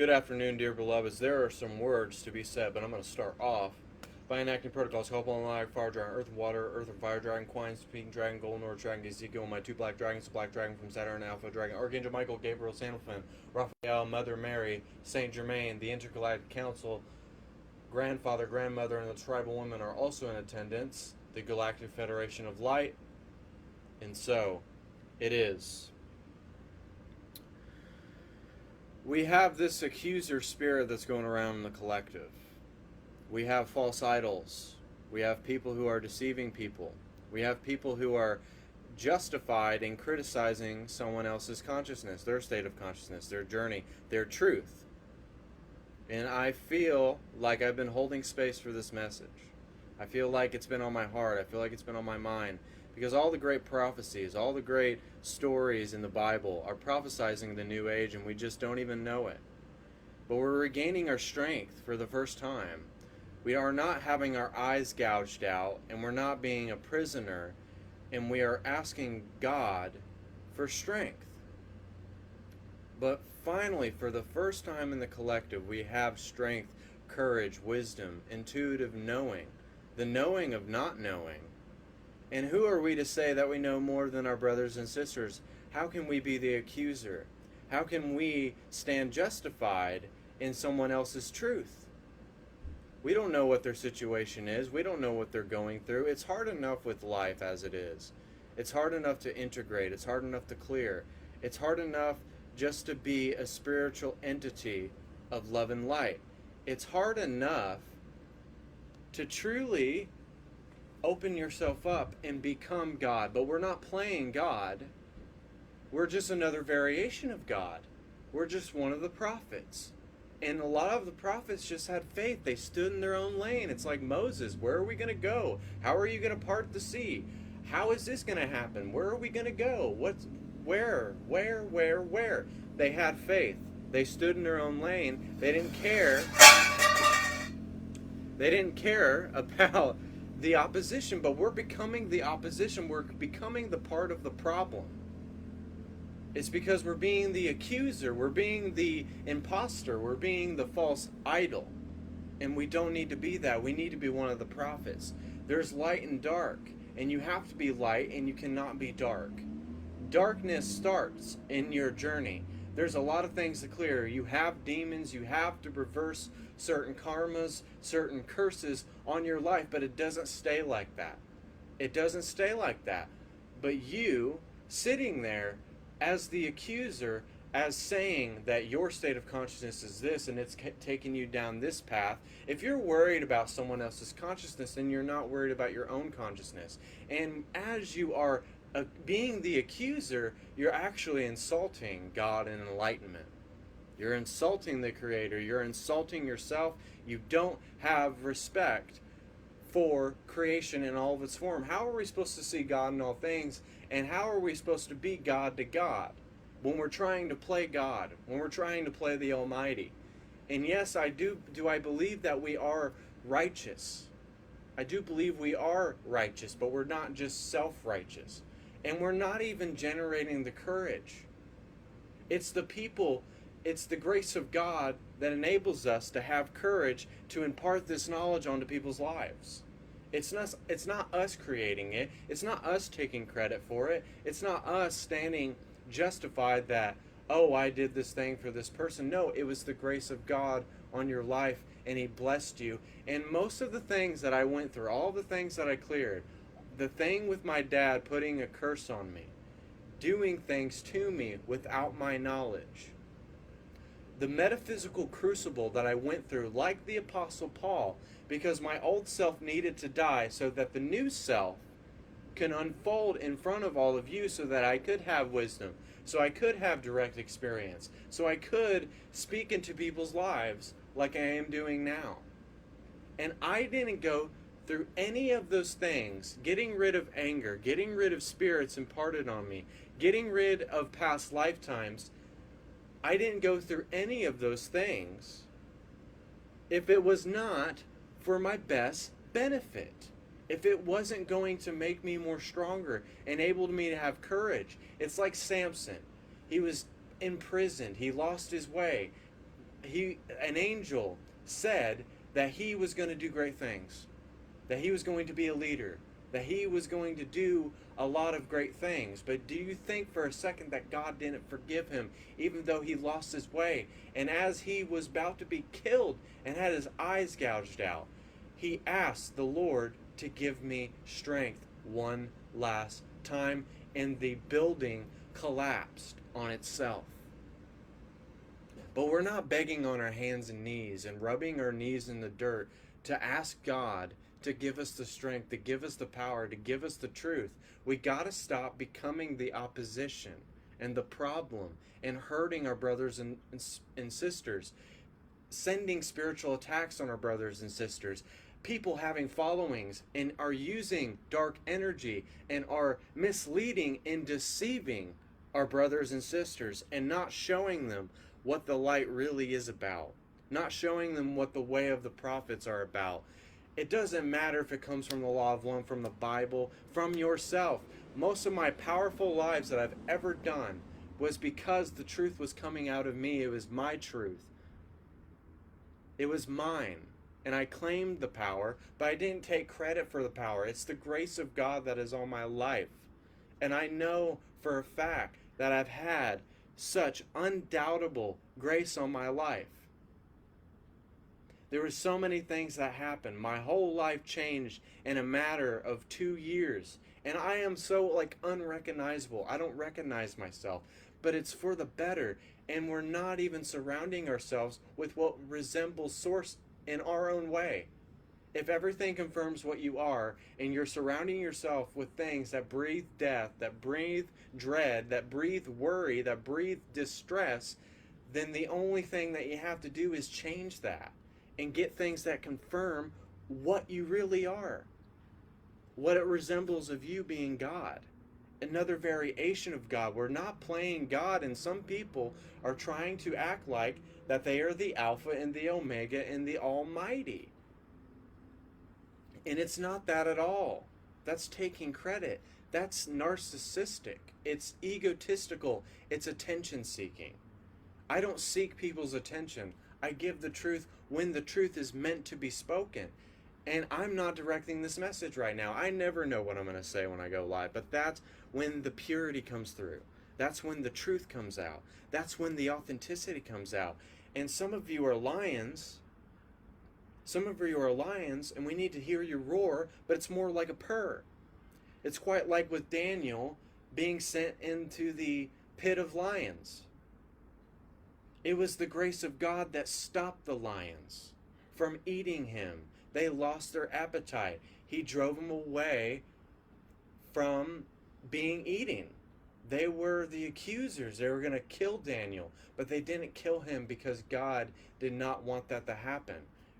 Good afternoon, dear beloveds. There are some words to be said, but I'm going to start off by enacting protocols. Help on live, fire dragon, earth and water, earth and fire dragon, Quine, speaking dragon, golden order dragon, Ezekiel, my two black dragons, the black dragon from Saturn, alpha dragon, Archangel Michael, Gabriel, Sandalphon, Raphael, Mother Mary, Saint Germain, the Intergalactic Council, grandfather, grandmother, and the tribal women are also in attendance, the Galactic Federation of Light, and so it is. We have this accuser spirit that's going around in the collective. We have false idols. We have people who are deceiving people. We have people who are justified in criticizing someone else's consciousness, their state of consciousness, their journey, their truth. And I feel like I've been holding space for this message. I feel like it's been on my heart. I feel like it's been on my mind. Because all the great prophecies, all the great stories in the Bible are prophesizing the new age, and we just don't even know it. But we're regaining our strength for the first time. We are not having our eyes gouged out, and we're not being a prisoner, and we are asking God for strength. But finally, for the first time in the collective, we have strength, courage, wisdom, intuitive knowing, the knowing of not knowing. And who are we to say that we know more than our brothers and sisters? How can we be the accuser? How can we stand justified in someone else's truth? We don't know what their situation is. We don't know what they're going through. It's hard enough with life as it is. It's hard enough to integrate. It's hard enough to clear. It's hard enough just to be a spiritual entity of love and light. It's hard enough to truly open yourself up and become God. But we're not playing God. We're just another variation of God. We're just one of the prophets. And a lot of the prophets just had faith. They stood in their own lane. It's like Moses. Where are we going to go? How are you going to part the sea? How is this going to happen? Where are we going to go? Where? They had faith. They stood in their own lane. They didn't care. They didn't care about the opposition, but we're becoming the opposition. We're becoming the part of the problem. It's because we're being the accuser, we're being the imposter, we're being the false idol. And we don't need to be that. We need to be one of the prophets. There's light and dark, and you have to be light and you cannot be dark. Darkness starts in your journey. There's a lot of things to clear. You have demons, you have to reverse certain karmas, certain curses on your life, but it doesn't stay like that. It doesn't stay like that. But you, sitting there as the accuser, as saying that your state of consciousness is this and it's taking you down this path, if you're worried about someone else's consciousness, then you're not worried about your own consciousness. And as you are being the accuser, you're actually insulting God and enlightenment. You're insulting the Creator. You're insulting yourself. You don't have respect for creation in all of its form. How are we supposed to see God in all things? And how are we supposed to be God to God when we're trying to play God, when we're trying to play the Almighty? And yes, I believe that we are righteous. I do believe we are righteous, but we're not just self-righteous. And we're not even generating the courage. It's the people, it's the grace of God that enables us to have courage to impart this knowledge onto people's lives. It's not us creating it. It's not us taking credit for it. It's not us standing justified that, oh, I did this thing for this person. No, it was the grace of God on your life, and He blessed you. And most of the things that I went through, all the things that I cleared, the thing with my dad putting a curse on me, doing things to me without my knowledge, the metaphysical crucible that I went through, like the Apostle Paul, because my old self needed to die so that the new self can unfold in front of all of you, so that I could have wisdom, so I could have direct experience, so I could speak into people's lives like I am doing now. And I didn't go through any of those things, getting rid of anger, getting rid of spirits imparted on me, getting rid of past lifetimes. I didn't go through any of those things if it was not for my best benefit. If it wasn't going to make me more stronger, enabled me to have courage. It's like Samson. He was imprisoned. He lost his way. an angel said that he was going to do great things, that he was going to be a leader, that he was going to do a lot of great things. But do you think for a second that God didn't forgive him, even though he lost his way? And as he was about to be killed and had his eyes gouged out, he asked the Lord to give me strength one last time, and the building collapsed on itself. But we're not begging on our hands and knees and rubbing our knees in the dirt to ask God to give us the strength, to give us the power, to give us the truth. We got to stop becoming the opposition and the problem and hurting our brothers and sisters, sending spiritual attacks on our brothers and sisters. People having followings and are using dark energy and are misleading and deceiving our brothers and sisters and not showing them what the light really is about, not showing them what the way of the prophets are about. It doesn't matter if it comes from the law of one, from the Bible, from yourself. Most of my powerful lives that I've ever done was because the truth was coming out of me. It was my truth. It was mine. And I claimed the power, but I didn't take credit for the power. It's the grace of God that is on my life. And I know for a fact that I've had such undoubtable grace on my life. There were so many things that happened. My whole life changed in a matter of 2 years. And I am so unrecognizable. I don't recognize myself. But it's for the better. And we're not even surrounding ourselves with what resembles source in our own way. If everything confirms what you are, and you're surrounding yourself with things that breathe death, that breathe dread, that breathe worry, that breathe distress, then the only thing that you have to do is change that and get things that confirm what you really are, what it resembles of you being God, another variation of God. We're not playing God, and some people are trying to act like that they are the Alpha and the Omega and the Almighty. And it's not that at all. That's taking credit. That's narcissistic. It's egotistical. It's attention seeking. I don't seek people's attention. I give the truth when the truth is meant to be spoken. And I'm not directing this message right now. I never know what I'm going to say when I go live. But that's when the purity comes through. That's when the truth comes out. That's when the authenticity comes out. And some of you are lions. Some of you are lions, and we need to hear you roar, but it's more like a purr. It's quite like with Daniel being sent into the pit of lions. It was the grace of God that stopped the lions from eating him. They lost their appetite. He drove them away from being eaten. They were the accusers. They were going to kill Daniel, but they didn't kill him because God did not want that to happen.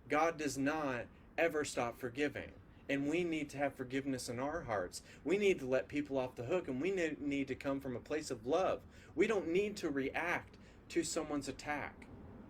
God does not ever stop forgiving. And we need to have forgiveness in our hearts. We need to let people off the hook, and we need to come from a place of love. We don't need to react to someone's attack.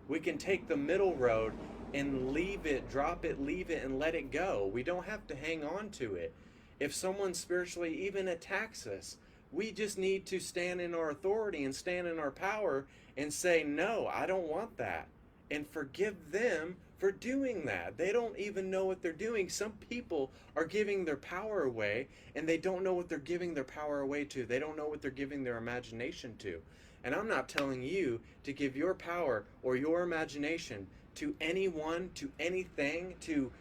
We can take the middle road and leave it, drop it, leave it, and let it go. We don't have to hang on to it. If someone spiritually even attacks us, we just need to stand in our authority and stand in our power and say, no, I don't want that. And forgive them for doing that. They don't even know what they're doing. Some people are giving their power away, and they don't know what they're giving their power away to. They don't know what they're giving their imagination to. And I'm not telling you to give your power or your imagination to anyone, to anything, to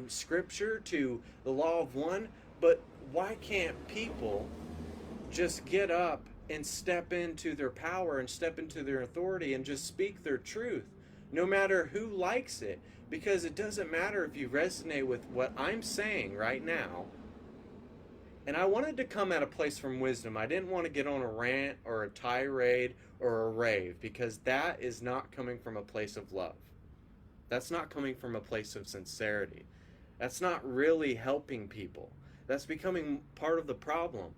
scripture, to the law of one. But why can't people just get up and step into their power and step into their authority and just speak their truth, no matter who likes it? Because it doesn't matter if you resonate with what I'm saying right now. And I wanted to come at a place from wisdom. I didn't want to get on a rant or a tirade or a rave, because that is not coming from a place of love. That's not coming from a place of sincerity. That's not really helping people. That's becoming part of the problem.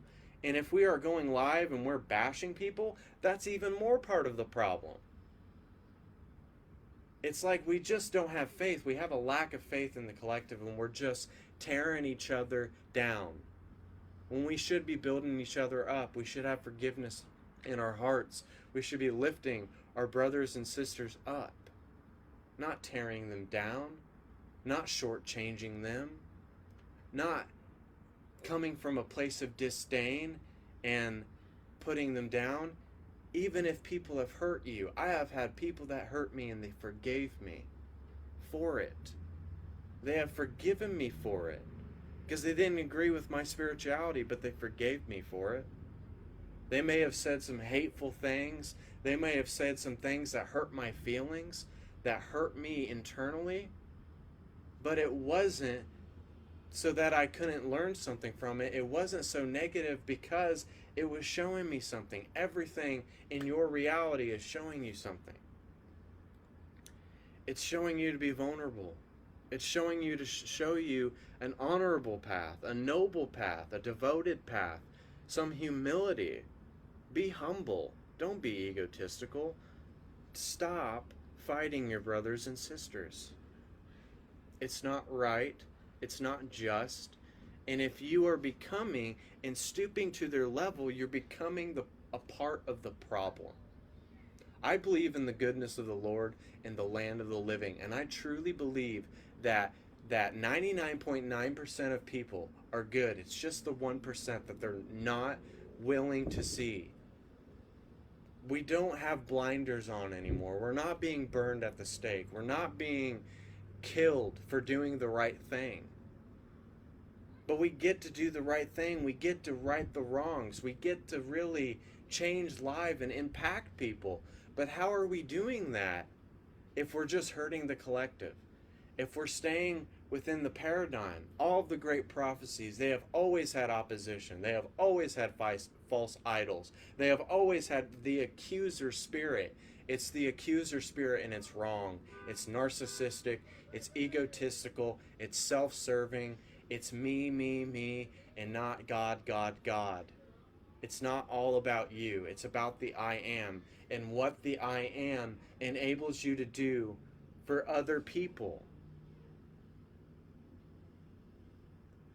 And if we are going live and we're bashing people, that's even more part of the problem. It's like we just don't have faith. We have a lack of faith in the collective, and we're just tearing each other down. When we should be building each other up, we should have forgiveness in our hearts. We should be lifting our brothers and sisters up. not tearing them down, not shortchanging them, not coming from a place of disdain and putting them down. Even if people have hurt you, I have had people that hurt me and they forgave me for it. They have forgiven me for it because they didn't agree with my spirituality, but they forgave me for it. They may have said some hateful things. They may have said some things that hurt my feelings, that hurt me internally, but it wasn't so that I couldn't learn something from it. It wasn't so negative because it was showing me something. Everything in your reality is showing you something. It's showing you to be vulnerable. It's showing you to show you an honorable path, a noble path, a devoted path, some humility. Be humble. Don't be egotistical. Stop fighting your brothers and sisters. It's not right. It's not just. And if you are becoming and stooping to their level, you're becoming a part of the problem. I believe in the goodness of the Lord in the land of the living, and I truly believe that 99.9% of people are good. It's just the 1% that they're not willing to see. We don't have blinders on anymore. We're not being burned at the stake. We're not being killed for doing the right thing. But we get to do the right thing. We get to right the wrongs. We get to really change lives and impact people. But how are we doing that if we're just hurting the collective? If we're staying within the paradigm, all of the great prophecies, they have always had opposition. They have always had false idols. They have always had the accuser spirit. It's the accuser spirit and it's wrong. It's narcissistic. It's egotistical. It's self-serving. It's me, and not God, God, God. It's not all about you. It's about the I am and what the I am enables you to do for other people.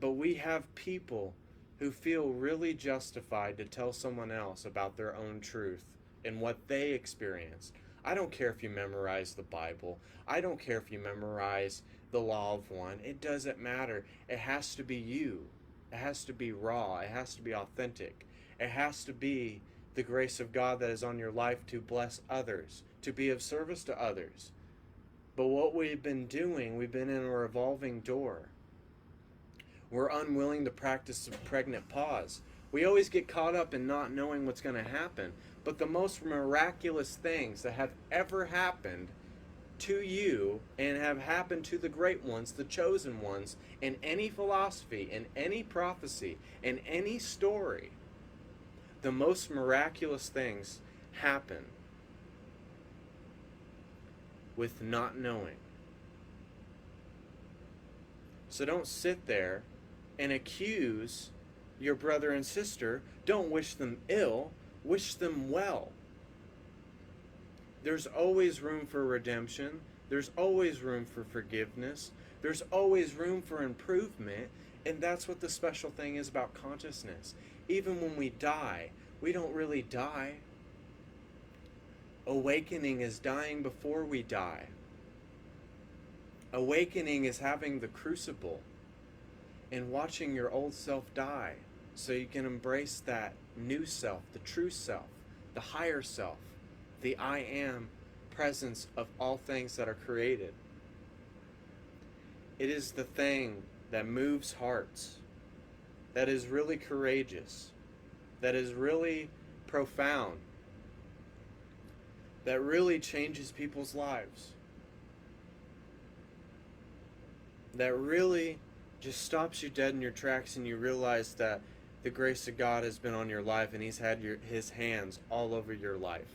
But we have people who feel really justified to tell someone else about their own truth and what they experienced. I don't care if you memorize the Bible. I don't care if you memorize the law of one. It doesn't matter. It has to be you. It has to be raw. It has to be authentic. It has to be the grace of God that is on your life to bless others, to be of service to others. But what we've been doing, we've been in a revolving door. We're unwilling to practice a pregnant pause. We always get caught up in not knowing what's going to happen. But the most miraculous things that have ever happened to you and have happened to the great ones, the chosen ones, in any philosophy, in any prophecy, in any story, the most miraculous things happen with not knowing. So don't sit there and accuse your brother and sister. Don't wish them ill. Wish them well. There's always room for redemption. There's always room for forgiveness. There's always room for improvement. And that's what the special thing is about consciousness. Even when we die, we don't really die. Awakening is dying before we die. Awakening is having the crucible and watching your old self die so you can embrace that new self, the true self, the higher self, the I am presence of all things that are created. It is the thing that moves hearts, that is really courageous, that is really profound, that really changes people's lives, that really just stops you dead in your tracks and you realize that the grace of God has been on your life and He's had His hands all over your life.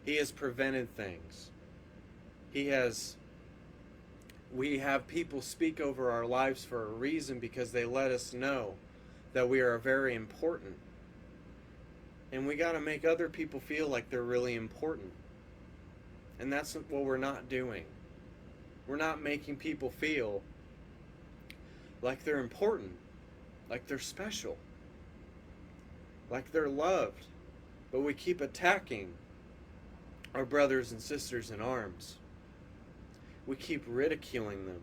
He has prevented things. We have people speak over our lives for a reason because they let us know that we are very important. And we got to make other people feel like they're really important. And that's what we're not doing. We're not making people feel like they're important, like they're special, like they're loved. But we keep attacking our brothers and sisters in arms. We keep ridiculing them.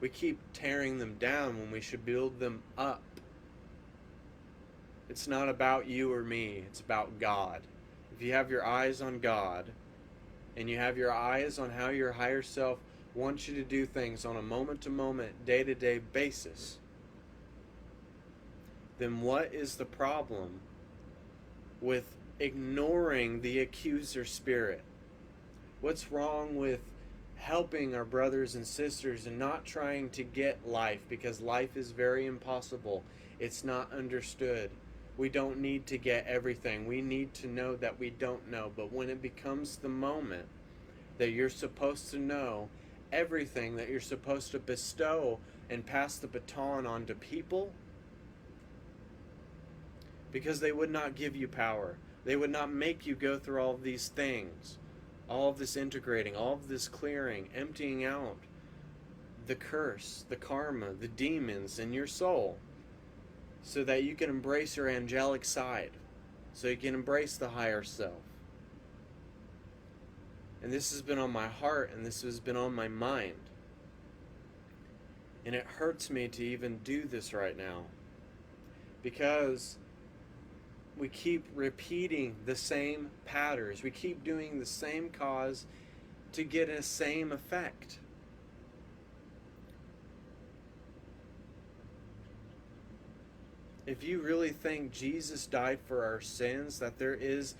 We keep tearing them down when we should build them up. It's not about you or me, it's about God. If you have your eyes on God, and you have your eyes on how your higher self wants you to do things on a moment-to-moment, day-to-day basis, then what is the problem with ignoring the accuser spirit? What's wrong with helping our brothers and sisters and not trying to get life? Because life is very impossible. It's not understood. We don't need to get everything. We need to know that we don't know. But when it becomes the moment that you're supposed to know everything, that you're supposed to bestow and pass the baton on to people, because they would not give you power. They would not make you go through all of these things, all of this integrating, all of this clearing, emptying out the curse, the karma, the demons in your soul, so that you can embrace your angelic side, so you can embrace the higher self. And this has been on my heart, and this has been on my mind. And it hurts me to even do this right now, because we keep repeating the same patterns. We keep doing the same cause to get a same effect. If you really think Jesus died for our sins, that there is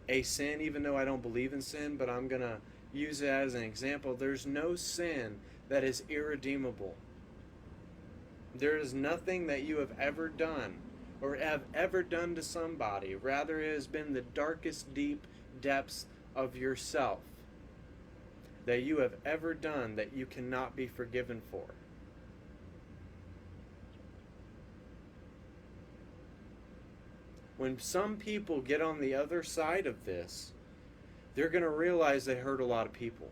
a sin, even though I don't believe in sin, but I'm going to use it as an example, there's no sin that is irredeemable. There is nothing that you have ever done or have ever done to somebody. Rather, it has been the darkest, deep depths of yourself that you have ever done that you cannot be forgiven for. When some people get on the other side of this, they're going to realize they hurt a lot of people.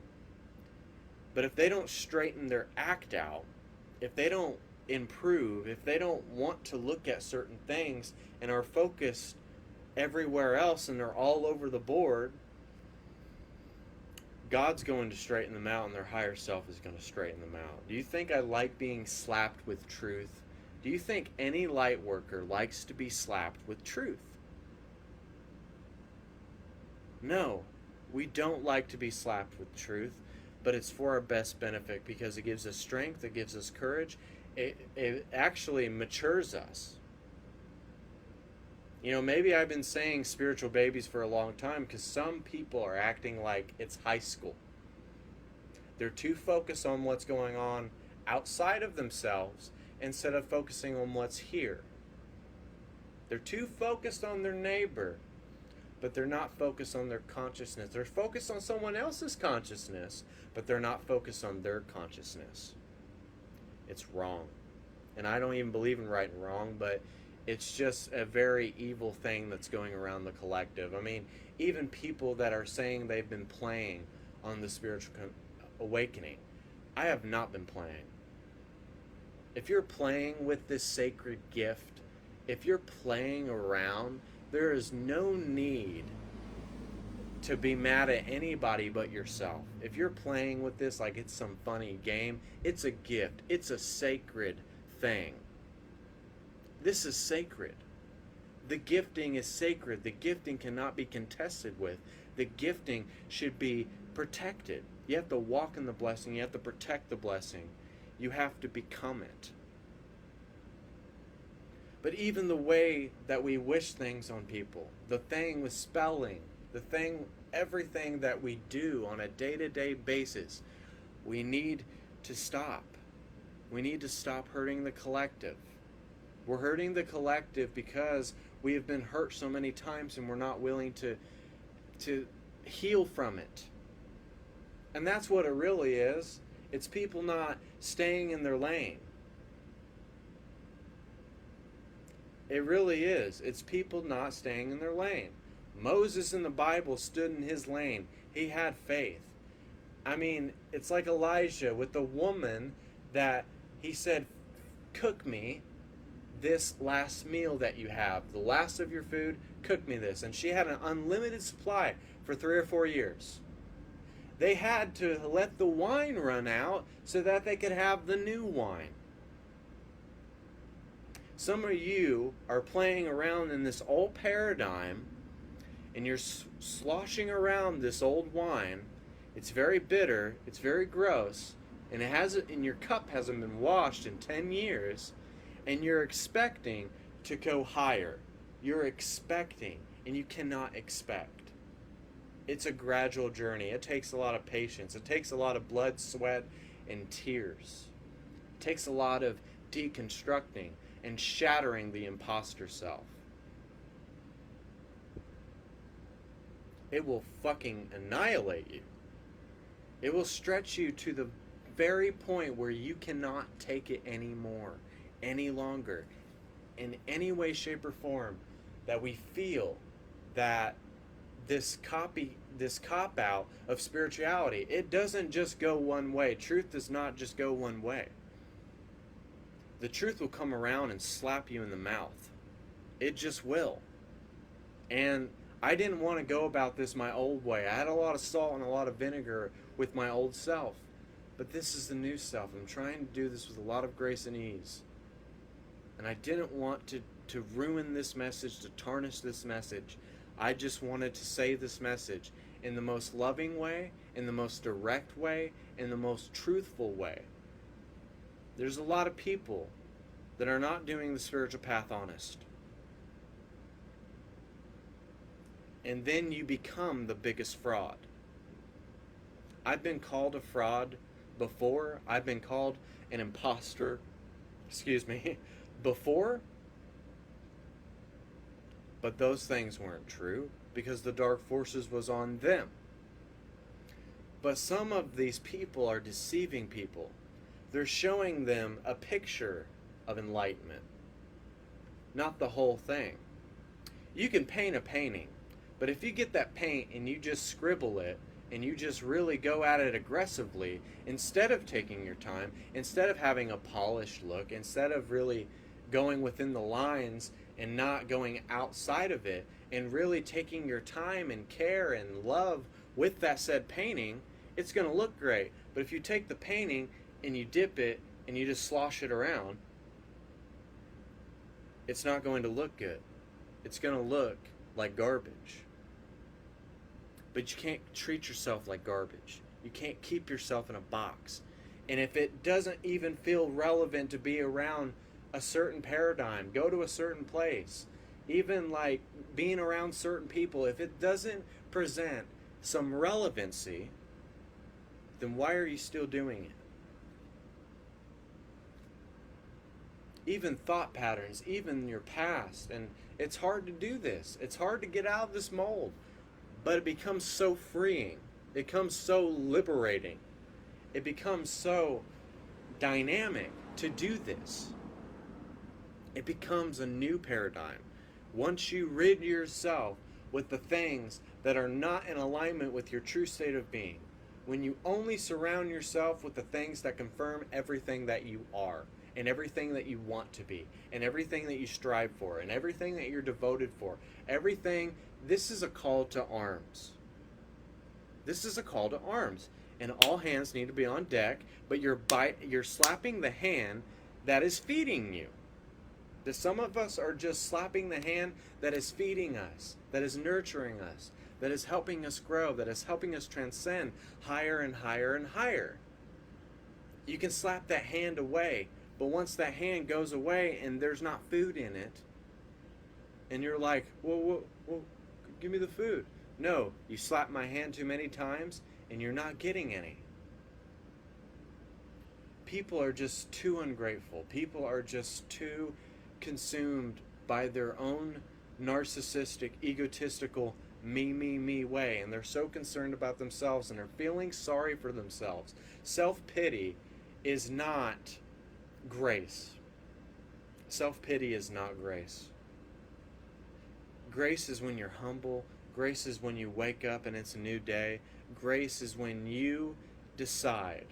But if they don't straighten their act out, if they don't improve, if they don't want to look at certain things and are focused everywhere else and they're all over the board, God's going to straighten them out, and their higher self is going to straighten them out. Do you think I like being slapped with truth? Do you think any light worker likes to be slapped with truth? No, we don't like to be slapped with truth, but it's for our best benefit, because it gives us strength, it gives us courage, it actually matures us. You know, maybe I've been saying spiritual babies for a long time because some people are acting like it's high school. They're too focused on what's going on outside of themselves instead of focusing on what's here. They're too focused on their neighbor, but they're not focused on their consciousness. They're focused on someone else's consciousness, but they're not focused on their consciousness. It's wrong. And I don't even believe in right and wrong, but it's just a very evil thing that's going around the collective. I mean, even people that are saying they've been playing on the spiritual awakening, I have not been playing. If you're playing with this sacred gift, if you're playing around, there is no need to be mad at anybody but yourself. If you're playing with this like it's some funny game, it's a gift. It's a sacred thing. This is sacred. The gifting is sacred. The gifting cannot be contested with. The gifting should be protected. You have to walk in the blessing. You have to protect the blessing. You have to become it. But even the way that we wish things on people, the thing with spelling, the thing, everything that we do on a day-to-day basis, we need to stop. We need to stop hurting the collective. We're hurting the collective because we have been hurt so many times and we're not willing to heal from it. And that's what it really is. It's people not staying in their lane. It really is. It's people not staying in their lane. Moses in the Bible stood in his lane. He had faith. I mean, it's like Elijah with the woman that he said, cook me. this last meal that you have, the last of your food, cook me this. And she had an unlimited supply for 3 or 4 years. They had to let the wine run out so that they could have the new wine. Some of you are playing around in this old paradigm, and you're sloshing around this old wine. It's very bitter, it's very gross, and your cup hasn't been washed in 10 years, and you're expecting to go higher. You're expecting, and you cannot expect. It's a gradual journey. It takes a lot of patience. It takes a lot of blood, sweat, and tears. It takes a lot of deconstructing and shattering the imposter self. It will fucking annihilate you. It will stretch you to the very point where you cannot take it anymore, any longer, in any way, shape, or form, that we feel that this cop out of spirituality, it doesn't just go one way. Truth does not just go one way. The truth will come around and slap you in the mouth. It just will. And I didn't want to go about this my old way. I had a lot of salt and a lot of vinegar with my old self. But this is the new self. I'm trying to do this with a lot of grace and ease. And I didn't want to ruin this message, to tarnish this message. I just wanted to say this message in the most loving way, in the most direct way, in the most truthful way. There's a lot of people that are not doing the spiritual path honest. And then you become the biggest fraud. I've been called a fraud before. I've been called an imposter, before. But those things weren't true because the dark forces was on them. But some of these people are deceiving people. They're showing them a picture of enlightenment, not the whole thing. You can paint a painting, but if you get that paint and you just scribble it and you just really go at it aggressively, instead of taking your time, instead of having a polished look, instead of really going within the lines and not going outside of it, and really taking your time and care and love with that said painting, it's going to look great. But if you take the painting and you dip it and you just slosh it around, it's not going to look good. It's going to look like garbage. But you can't treat yourself like garbage. You can't keep yourself in a box. And if it doesn't even feel relevant to be around a certain paradigm, go to a certain place, even like being around certain people, if it doesn't present some relevancy, then why are you still doing it? Even thought patterns, even your past, and it's hard to do this. It's hard to get out of this mold, but it becomes so freeing. It becomes so liberating. It becomes so dynamic to do this. It becomes a new paradigm. Once you rid yourself with the things that are not in alignment with your true state of being, when you only surround yourself with the things that confirm everything that you are, and everything that you want to be, and everything that you strive for, and everything that you're devoted for, everything, this is a call to arms. This is a call to arms. And all hands need to be on deck, but you're slapping the hand that is feeding you. That some of us are just slapping the hand that is feeding us, that is nurturing us, that is helping us grow, that is helping us transcend higher and higher and higher. You can slap that hand away, but once that hand goes away and there's not food in it, and you're like, well, give me the food. No, you slap my hand too many times and you're not getting any. People are just too ungrateful. People are just too consumed by their own narcissistic, egotistical, me way, and they're so concerned about themselves and they're feeling sorry for themselves. Self-pity is not grace. Self-pity is not grace. Grace is when you're humble. Grace is when you wake up and it's a new day. Grace is when you decide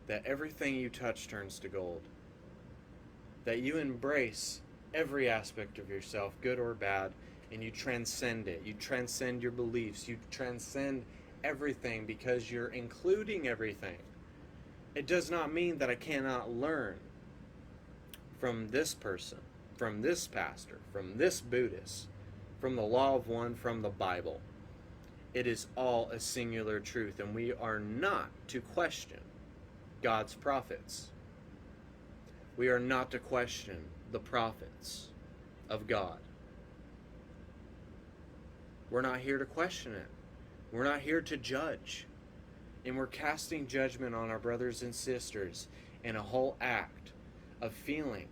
that everything you touch turns to gold. that you embrace every aspect of yourself, good or bad, and you transcend it. You transcend your beliefs. You transcend everything because you're including everything. It does not mean that I cannot learn from this person, from this pastor, from this Buddhist, from the law of one, from the Bible. It is all a singular truth, and we are not to question God's prophets. We are not to question the prophets of God. We're not here to question it. We're not here to judge. And we're casting judgment on our brothers and sisters in a whole act of feeling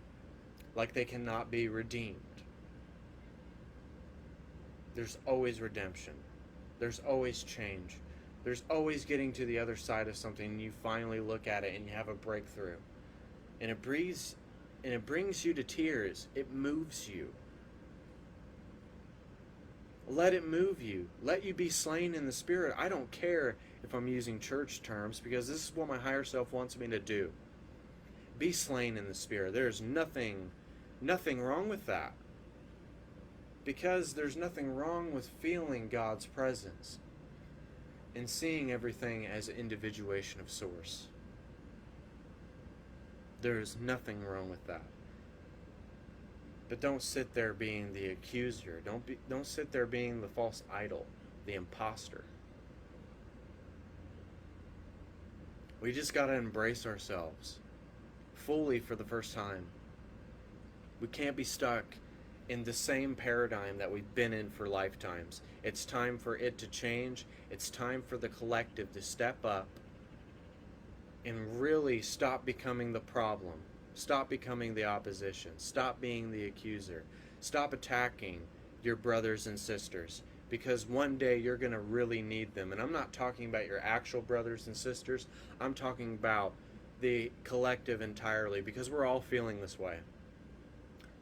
like they cannot be redeemed. There's always redemption. There's always change. There's always getting to the other side of something, and you finally look at it and you have a breakthrough. And it brings you to tears. It moves you. Let it move you. Let you be slain in the Spirit. I don't care if I'm using church terms, because this is what my higher self wants me to do. Be slain in the Spirit. There's nothing wrong with that. Because there's nothing wrong with feeling God's presence and seeing everything as an individuation of Source. There's nothing wrong with that. But don't sit there being the accuser. Don't sit there being the false idol, the imposter. We just got to embrace ourselves fully for the first time. We can't be stuck in the same paradigm that we've been in for lifetimes. It's time for it to change. It's time for the collective to step up and really stop becoming the problem. Stop becoming the opposition. Stop being the accuser. Stop attacking your brothers and sisters, because one day you're going to really need them. And I'm not talking about your actual brothers and sisters. I'm talking about the collective entirely, because we're all feeling this way.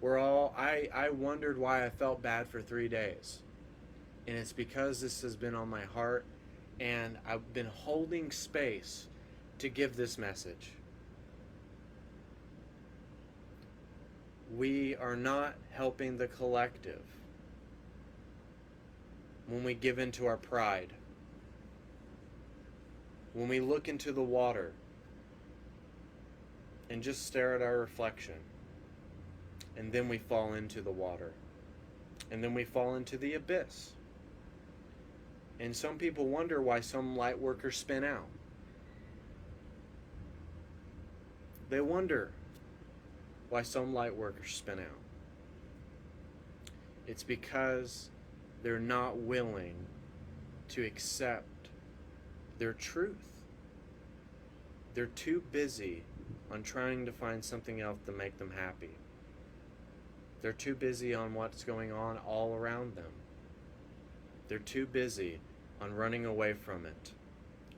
I wondered why I felt bad for 3 days. And it's because this has been on my heart, and I've been holding space to give this message. We are not helping the collective when we give into our pride. When we look into the water and just stare at our reflection. And then we fall into the water. And then we fall into the abyss. And some people wonder why some light workers spin out. They wonder why some light workers spin out. It's because they're not willing to accept their truth. They're too busy on trying to find something else to make them happy. They're too busy on what's going on all around them. They're too busy on running away from it.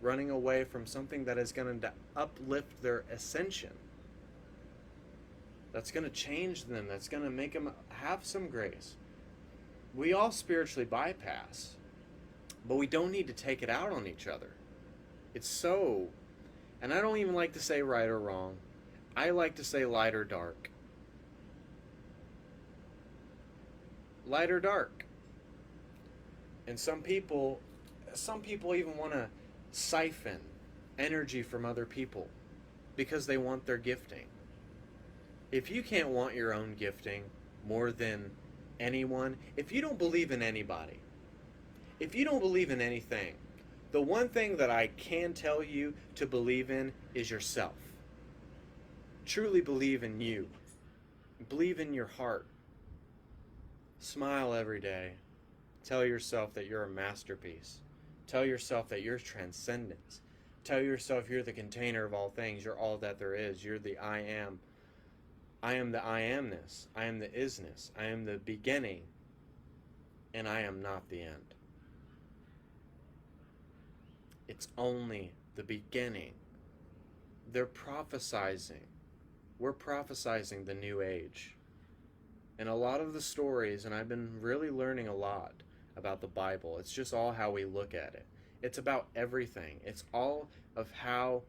Running away from something that is going to uplift their ascension. That's going to change them. That's going to make them have some grace. We all spiritually bypass, but we don't need to take it out on each other. It's so, and I don't even like to say right or wrong. I like to say light or dark. Light or dark. And some people even want to siphon energy from other people because they want their gifting. If you can't want your own gifting more than anyone, if you don't believe in anybody, if you don't believe in anything, the one thing that I can tell you to believe in is yourself. Truly believe in you. Believe in your heart. Smile every day. Tell yourself that you're a masterpiece. Tell yourself that you're transcendence. Tell yourself you're the container of all things. You're all that there is. You're the I am. I am the I amness. I am the isness. I am the beginning. And I am not the end. It's only the beginning. They're prophesizing. We're prophesizing the new age. And a lot of the stories, and I've been really learning a lot about the Bible, it's just all how we look at it. It's about everything. It's all of how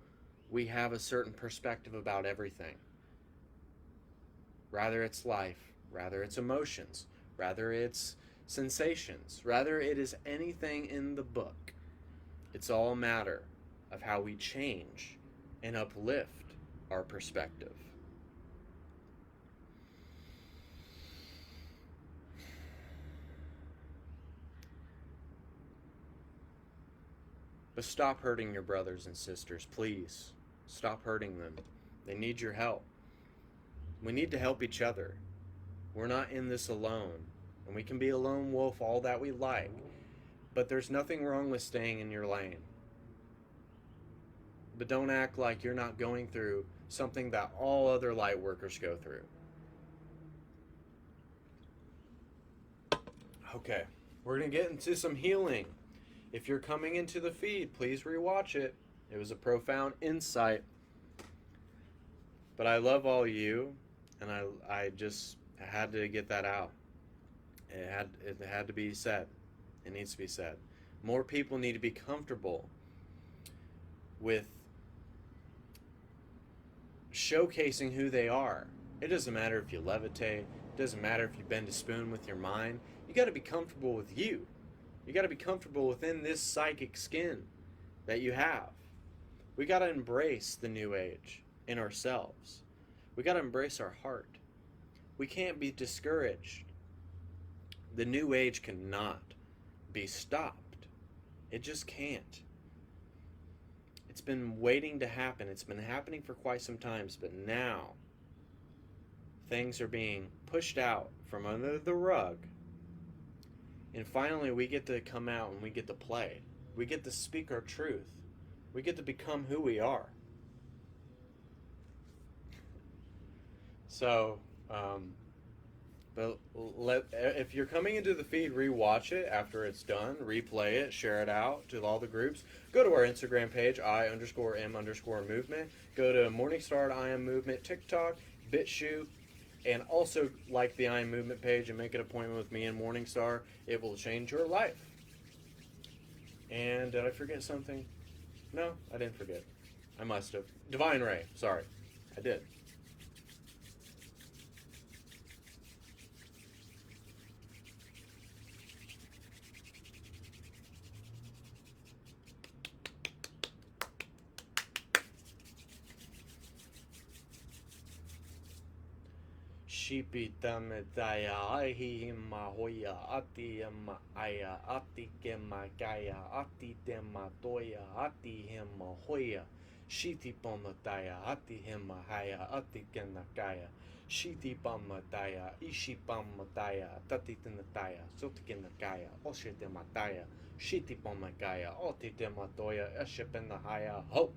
we have a certain perspective about everything. rather it's life, rather it's emotions, rather it's sensations, rather it is anything in the book. It's all a matter of how we change and uplift our perspective. But stop hurting your brothers and sisters, please. Stop hurting them. They need your help. We need to help each other. We're not in this alone. And we can be a lone wolf all that we like. But there's nothing wrong with staying in your lane. But don't act like you're not going through something that all other light workers go through. Okay, we're going to get into some healing. If you're coming into the feed, please rewatch it. It was a profound insight. But I love all you, and I just had to get that out. It had to be said. It needs to be said. More people need to be comfortable with showcasing who they are. It doesn't matter if you levitate. It doesn't matter if you bend a spoon with your mind. You got to be comfortable with you. You got to be comfortable within this psychic skin that you have. We got to embrace the new age in ourselves. We got to embrace our heart. We can't be discouraged. The new age cannot be stopped. It just can't. It's been waiting to happen. It's been happening for quite some time, but now things are being pushed out from under the rug. And finally, we get to come out and we get to play. We get to speak our truth. We get to become who we are. So, but if you're coming into the feed, rewatch it after it's done. Replay it. Share it out to all the groups. Go to our Instagram page, I_M_movement. Go to MorningStar I Am Movement, TikTok, bitchute. And also like the I Am Movement page and make an appointment with me and Morningstar. It will change your life. And did I forget something? No, I didn't forget. I must have. Divine Ray. Sorry. I did. Shipi tametaya aihi mahoya ati ema aya ati kema kaya ati tema toya ati hema hoya shiti pamataya ati hema haya ati kenakaya shiti pamataya ishi pamataya tati tenataya sotikenakaya oshite mataya shiti pamakaya oti tematoya eshepenahaya ho.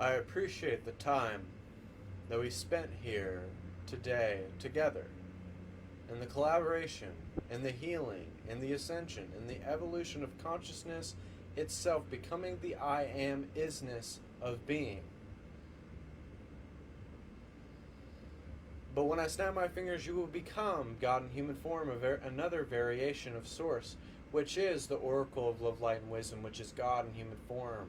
I appreciate the time that we spent here today together, and the collaboration, and the healing, and the ascension, and the evolution of consciousness itself becoming the I am isness of being. But when I snap my fingers, you will become God in human form, another variation of Source, which is the Oracle of Love, Light, and Wisdom, which is God in human form.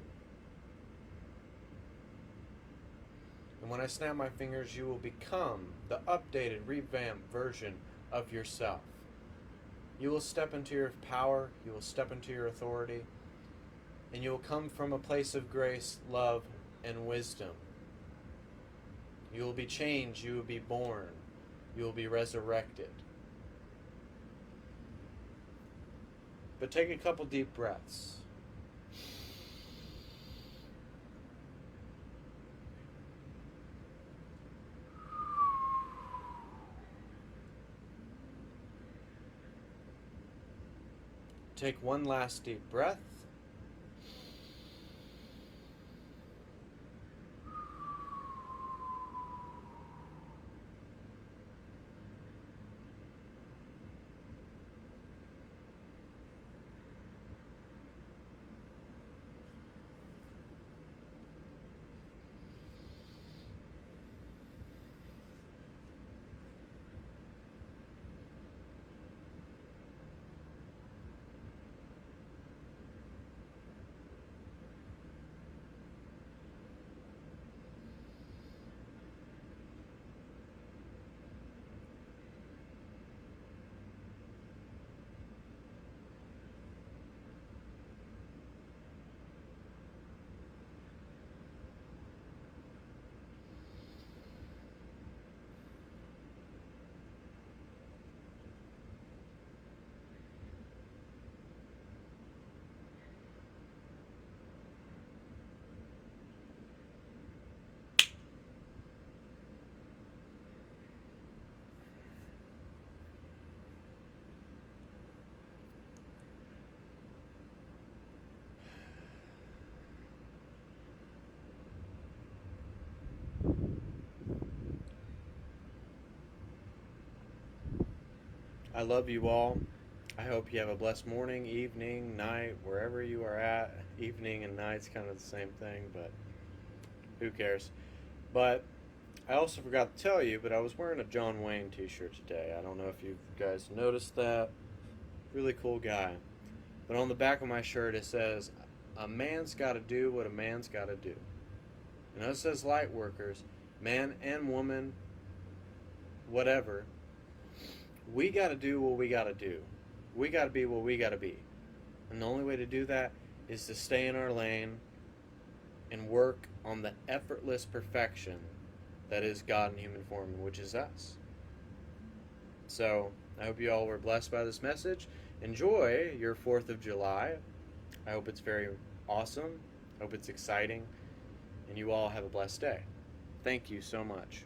And when I snap my fingers, you will become the updated, revamped version of yourself. You will step into your power, you will step into your authority, and you will come from a place of grace, love, and wisdom. You will be changed, you will be born, you will be resurrected. But take a couple deep breaths. Take one last deep breath. I love you all. I hope you have a blessed morning, evening, night, wherever you are at. Evening and night's kind of the same thing, but who cares? But I also forgot to tell you, but I was wearing a John Wayne t-shirt today. I don't know if you guys noticed that. Really cool guy. But on the back of my shirt it says, a man's got to do what a man's got to do. And it says light workers, man and woman, whatever. We got to do what we got to do. We got to be what we got to be. And the only way to do that is to stay in our lane and work on the effortless perfection that is God in human form, which is us. So I hope you all were blessed by this message. Enjoy your 4th of July. I hope it's very awesome. I hope it's exciting. And you all have a blessed day. Thank you so much.